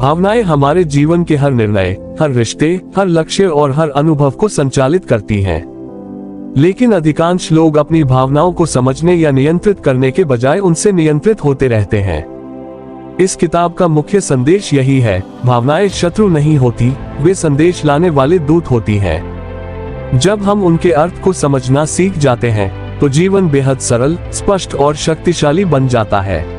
भावनाएं हमारे जीवन के हर निर्णय, हर रिश्ते, हर लक्ष्य और हर अनुभव को संचालित करती हैं। लेकिन अधिकांश लोग अपनी भावनाओं को समझने या नियंत्रित करने के बजाय उनसे नियंत्रित होते रहते हैं। इस किताब का मुख्य संदेश यही है, भावनाएं शत्रु नहीं होती, वे संदेश लाने वाले दूत होती हैं। जब हम उनके अर्थ को समझना सीख जाते हैं तो जीवन बेहद सरल, स्पष्ट और शक्तिशाली बन जाता है।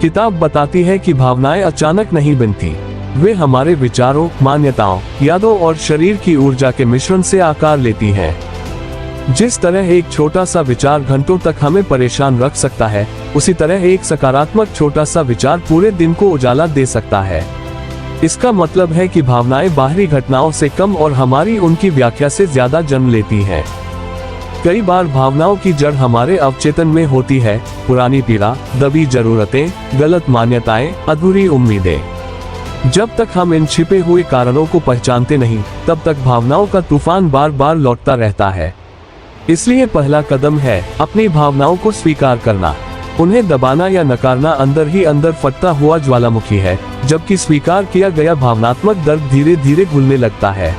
किताब बताती है कि भावनाएं अचानक नहीं बनती, वे हमारे विचारों, मान्यताओं, यादों और शरीर की ऊर्जा के मिश्रण से आकार लेती हैं। जिस तरह एक छोटा सा विचार घंटों तक हमें परेशान रख सकता है, उसी तरह एक सकारात्मक छोटा सा विचार पूरे दिन को उजाला दे सकता है। इसका मतलब है कि भावनाएं बाहरी घटनाओं से कम और हमारी उनकी व्याख्या से ज्यादा जन्म लेती हैं। कई बार भावनाओं की जड़ हमारे अवचेतन में होती है, पुरानी पीड़ा, दबी जरूरतें, गलत मान्यताएं, अधूरी उम्मीदें। जब तक हम इन छिपे हुए कारणों को पहचानते नहीं, तब तक भावनाओं का तूफान बार बार लौटता रहता है। इसलिए पहला कदम है अपनी भावनाओं को स्वीकार करना। उन्हें दबाना या नकारना अंदर ही अंदर फटता हुआ ज्वालामुखी है, जबकि स्वीकार किया गया भावनात्मक दर्द धीरे धीरे घुलने लगता है।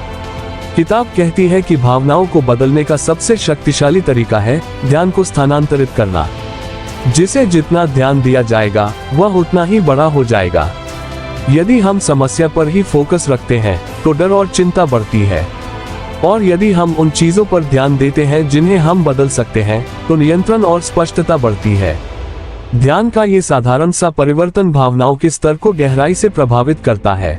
किताब कहती है कि भावनाओं को बदलने का सबसे शक्तिशाली तरीका है ध्यान को स्थानांतरित करना। जिसे जितना ध्यान दिया जाएगा वह उतना ही बड़ा हो जाएगा। यदि हम समस्या पर ही फोकस रखते हैं तो डर और चिंता बढ़ती है, और यदि हम उन चीजों पर ध्यान देते हैं जिन्हें हम बदल सकते हैं तो नियंत्रण और स्पष्टता बढ़ती है। ध्यान का ये साधारण सा परिवर्तन भावनाओं के स्तर को गहराई से प्रभावित करता है।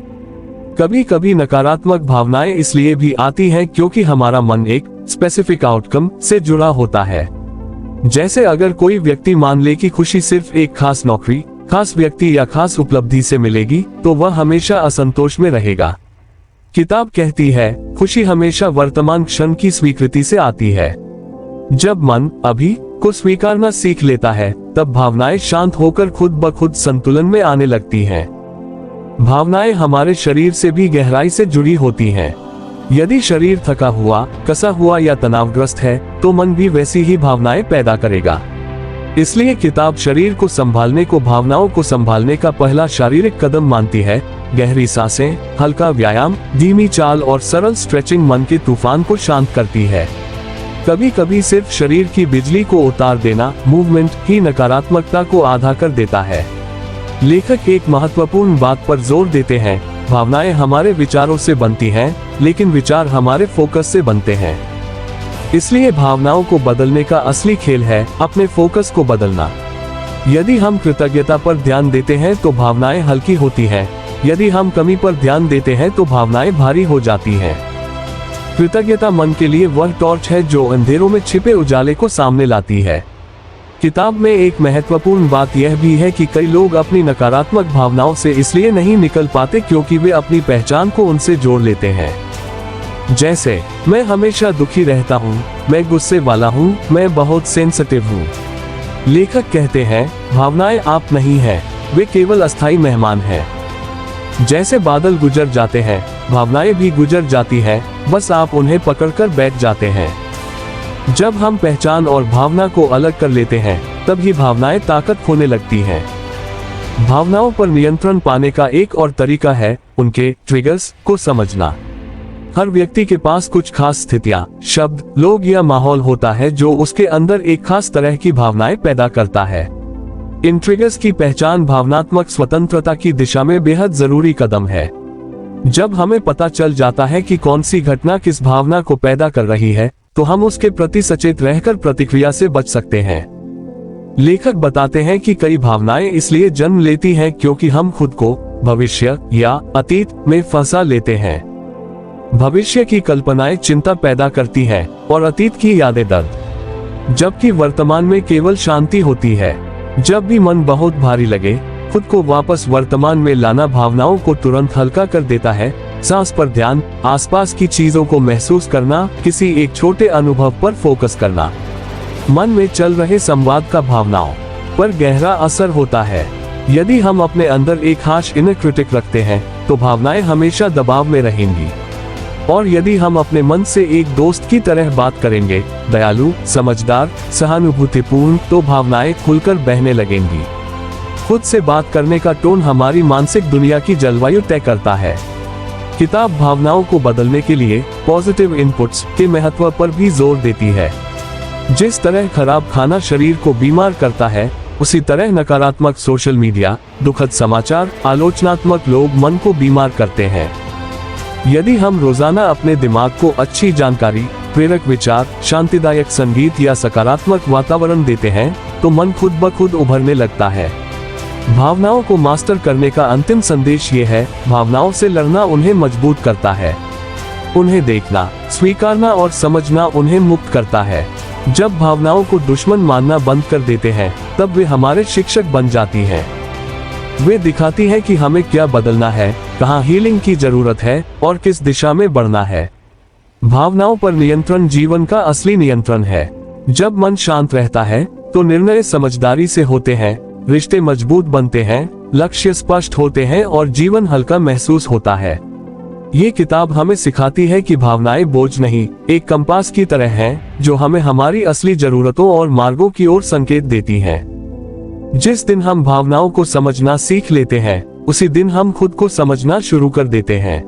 कभी कभी नकारात्मक भावनाएं इसलिए भी आती हैं क्योंकि हमारा मन एक स्पेसिफिक आउटकम से जुड़ा होता है। जैसे अगर कोई व्यक्ति मान ले कि खुशी सिर्फ एक खास नौकरी, खास व्यक्ति या खास उपलब्धि से मिलेगी, तो वह हमेशा असंतोष में रहेगा। किताब कहती है, खुशी हमेशा वर्तमान क्षण की स्वीकृति से आती है। जब मन अभी को स्वीकारना सीख लेता है, तब भावनाएं शांत होकर खुद ब खुद संतुलन में आने लगती हैं। भावनाएं हमारे शरीर से भी गहराई से जुड़ी होती हैं। यदि शरीर थका हुआ, कसा हुआ या तनावग्रस्त है, तो मन भी वैसी ही भावनाएं पैदा करेगा। इसलिए किताब शरीर को संभालने को भावनाओं को संभालने का पहला शारीरिक कदम मानती है। गहरी सांसें, हल्का व्यायाम, धीमी चाल और सरल स्ट्रेचिंग मन के तूफान को शांत करती है। कभी कभी सिर्फ शरीर की बिजली को उतार देना, मूवमेंट, ही नकारात्मकता को आधा कर देता है। लेखक एक महत्वपूर्ण बात पर जोर देते हैं, भावनाएं हमारे विचारों से बनती हैं, लेकिन विचार हमारे फोकस से बनते हैं। इसलिए भावनाओं को बदलने का असली खेल है अपने फोकस को बदलना। यदि हम कृतज्ञता पर ध्यान देते हैं तो भावनाएं हल्की होती हैं। यदि हम कमी पर ध्यान देते हैं तो भावनाएं भारी हो जाती हैं। कृतज्ञता मन के लिए वह टॉर्च है जो अंधेरों में छिपे उजाले को सामने लाती है। किताब में एक महत्वपूर्ण बात यह भी है कि कई लोग अपनी नकारात्मक भावनाओं से इसलिए नहीं निकल पाते क्योंकि वे अपनी पहचान को उनसे जोड़ लेते हैं। जैसे, मैं हमेशा दुखी रहता हूँ, मैं गुस्से वाला हूँ, मैं बहुत सेंसिटिव हूँ। लेखक कहते हैं, भावनाएं आप नहीं हैं, वे केवल अस्थायी मेहमान हैं। जैसे बादल गुजर जाते हैं, भावनाएं भी गुजर जाती हैं, बस आप उन्हें पकड़कर बैठ जाते हैं। जब हम पहचान और भावना को अलग कर लेते हैं, तभी भावनाएं ताकत खोने लगती हैं। भावनाओं पर नियंत्रण पाने का एक और तरीका है उनके ट्रिगर्स को समझना। हर व्यक्ति के पास कुछ खास स्थितियां, शब्द, लोग या माहौल होता है जो उसके अंदर एक खास तरह की भावनाएं पैदा करता है। इन ट्रिगर्स की पहचान भावनात्मक स्वतंत्रता की दिशा में बेहद जरूरी कदम है। जब हमें पता चल जाता है कि कौन सी घटना किस भावना को पैदा कर रही है, तो हम उसके प्रति सचेत रहकर प्रतिक्रिया से बच सकते हैं। लेखक बताते हैं कि कई भावनाएं इसलिए जन्म लेती हैं क्योंकि हम खुद को भविष्य या अतीत में फंसा लेते हैं। भविष्य की कल्पनाएं चिंता पैदा करती हैं और अतीत की यादें दर्द, जबकि वर्तमान में केवल शांति होती है। जब भी मन बहुत भारी लगे, खुद को वापस वर्तमान में लाना भावनाओं को तुरंत हल्का कर देता है। सांस पर ध्यान, आसपास की चीजों को महसूस करना, किसी एक छोटे अनुभव पर फोकस करना। मन में चल रहे संवाद का भावनाओं पर गहरा असर होता है। यदि हम अपने अंदर एक हार्श इनर क्रिटिक रखते हैं, तो भावनाएं हमेशा दबाव में रहेंगी। और यदि हम अपने मन से एक दोस्त की तरह बात करेंगे, दयालु, समझदार, सहानुभूतिपूर्ण, तो भावनाएं खुलकर बहने लगेंगी। खुद से बात करने का टोन हमारी मानसिक दुनिया की जलवायु तय करता है। किताब भावनाओं को बदलने के लिए पॉजिटिव इनपुट्स के महत्व पर भी जोर देती है। जिस तरह खराब खाना शरीर को बीमार करता है, उसी तरह नकारात्मक सोशल मीडिया, दुखद समाचार, आलोचनात्मक लोग मन को बीमार करते हैं। यदि हम रोजाना अपने दिमाग को अच्छी जानकारी, प्रेरक विचार, शांतिदायक संगीत या सकारात्मक वातावरण देते हैं, तो मन खुद ब खुद उभरने लगता है। भावनाओं को मास्टर करने का अंतिम संदेश ये है, भावनाओं से लड़ना उन्हें मजबूत करता है। उन्हें देखना, स्वीकारना और समझना उन्हें मुक्त करता है। जब भावनाओं को दुश्मन मानना बंद कर देते हैं, तब वे हमारे शिक्षक बन जाती हैं। वे दिखाती हैं कि हमें क्या बदलना है, कहाँ हीलिंग की जरूरत है और किस दिशा में बढ़ना है। भावनाओं पर नियंत्रण जीवन का असली नियंत्रण है। जब मन शांत रहता है, तो निर्णय समझदारी से होते हैं, रिश्ते मजबूत बनते हैं, लक्ष्य स्पष्ट होते हैं और जीवन हल्का महसूस होता है। ये किताब हमें सिखाती है कि भावनाएं बोझ नहीं, एक कंपास की तरह हैं, जो हमें हमारी असली जरूरतों और मार्गों की ओर संकेत देती हैं। जिस दिन हम भावनाओं को समझना सीख लेते हैं, उसी दिन हम खुद को समझना शुरू कर देते हैं।